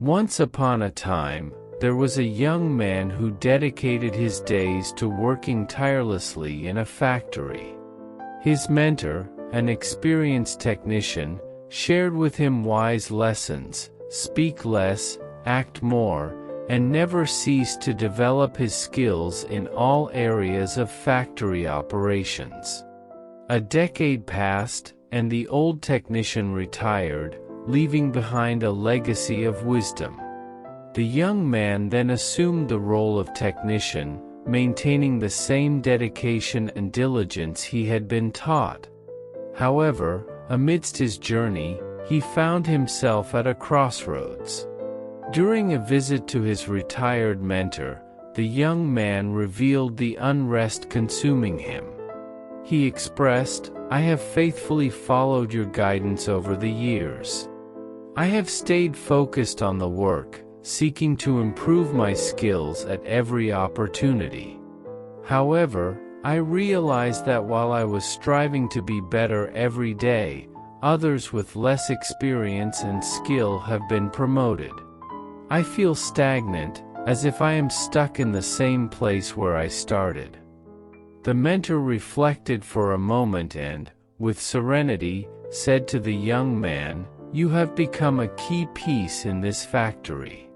Once upon a time, there was a young man who dedicated his days to working tirelessly in a factory. His mentor, an experienced technician, shared with him wise lessons: speak less, act more, and never cease to develop his skills in all areas of factory operations. A decade passed, and the old technician retired, leaving behind a legacy of wisdom. The young man then assumed the role of technician, maintaining the same dedication and diligence he had been taught. However, amidst his journey, he found himself at a crossroads. During a visit to his retired mentor, the young man revealed the unrest consuming him. He expressed, "I have faithfully followed your guidance over the years. I have stayed focused on the work, seeking to improve my skills at every opportunity. However, I realized that while I was striving to be better every day, others with less experience and skill have been promoted. I feel stagnant, as if I am stuck in the same place where I started." The mentor reflected for a moment and, with serenity, said to the young man, "You have become a key piece in this factory.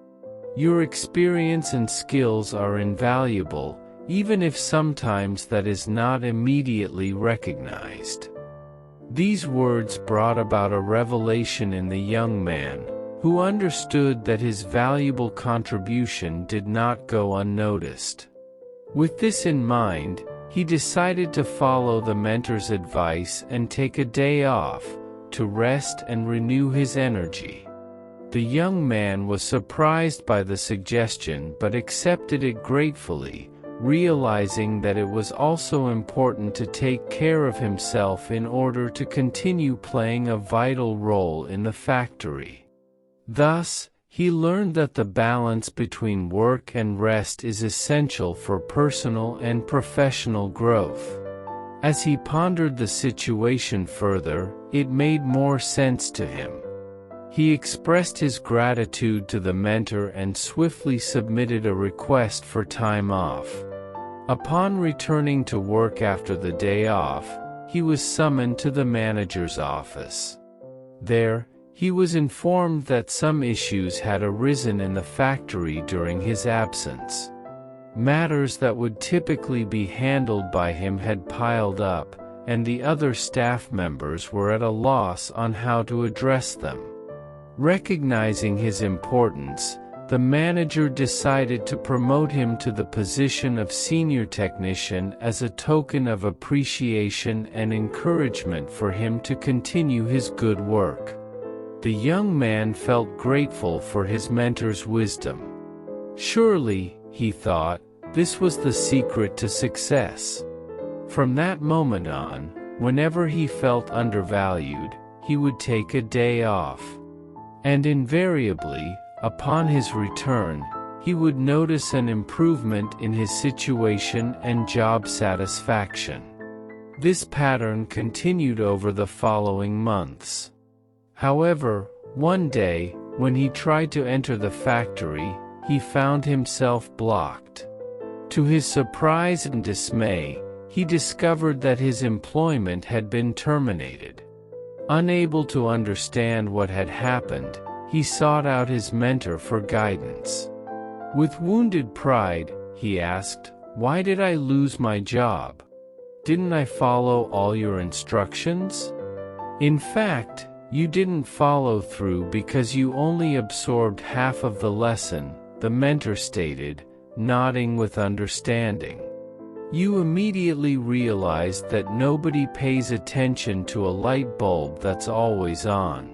Your experience and skills are invaluable, even if sometimes that is not immediately recognized." These words brought about a revelation in the young man, who understood that his valuable contribution did not go unnoticed. With this in mind, he decided to follow the mentor's advice and take a day off, to rest and renew his energy. The young man was surprised by the suggestion but accepted it gratefully, realizing that it was also important to take care of himself in order to continue playing a vital role in the factory. Thus, he learned that the balance between work and rest is essential for personal and professional growth. As he pondered the situation further, it made more sense to him. He expressed his gratitude to the mentor and swiftly submitted a request for time off. Upon returning to work after the day off, he was summoned to the manager's office. There, he was informed that some issues had arisen in the factory during his absence. Matters that would typically be handled by him had piled up, and the other staff members were at a loss on how to address them. Recognizing his importance, the manager decided to promote him to the position of senior technician as a token of appreciation and encouragement for him to continue his good work. The young man felt grateful for his mentor's wisdom. Surely, he thought, this was the secret to success. From that moment on, whenever he felt undervalued, he would take a day off. And invariably, upon his return, he would notice an improvement in his situation and job satisfaction. This pattern continued over the following months. However, one day, when he tried to enter the factory, he found himself blocked. To his surprise and dismay, he discovered that his employment had been terminated. Unable to understand what had happened, he sought out his mentor for guidance. With wounded pride, he asked, "Why did I lose my job? Didn't I follow all your instructions?" "In fact, you didn't follow through because you only absorbed half of the lesson," the mentor stated, nodding with understanding. "You immediately realized that nobody pays attention to a light bulb that's always on.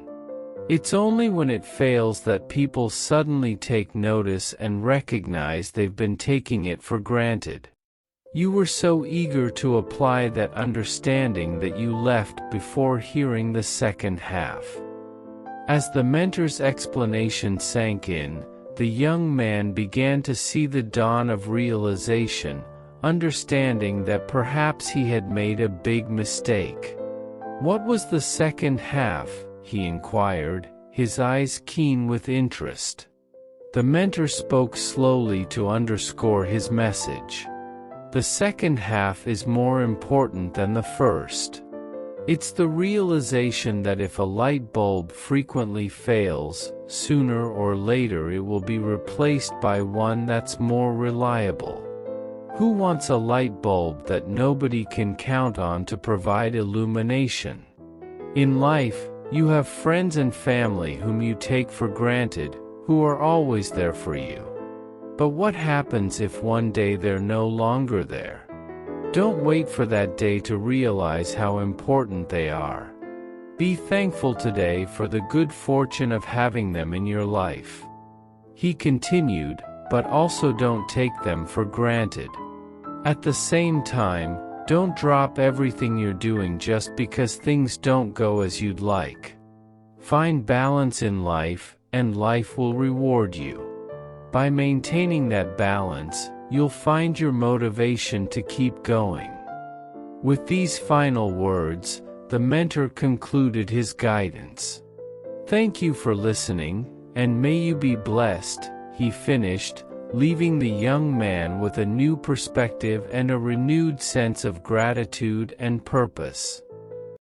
It's only when it fails that people suddenly take notice and recognize they've been taking it for granted. You were so eager to apply that understanding that you left before hearing the second half." As the mentor's explanation sank in, the young man began to see the dawn of realization, understanding that perhaps he had made a big mistake. "What was the second half?" he inquired, his eyes keen with interest. The mentor spoke slowly to underscore his message. The second half is more important than the first. It's the realization that if a light bulb frequently fails, sooner or later it will be replaced by one that's more reliable. Who wants a light bulb that nobody can count on to provide illumination? In life, you have friends and family whom you take for granted, who are always there for you. But what happens if one day they're no longer there? Don't wait for that day to realize how important they are. Be thankful today for the good fortune of having them in your life. He continued, but also don't take them for granted. At the same time, don't drop everything you're doing just because things don't go as you'd like. Find balance in life, and life will reward you. By maintaining that balance, you'll find your motivation to keep going. With these final words, the mentor concluded his guidance. Thank you for listening, and may you be blessed, he finished, leaving the young man with a new perspective and a renewed sense of gratitude and purpose.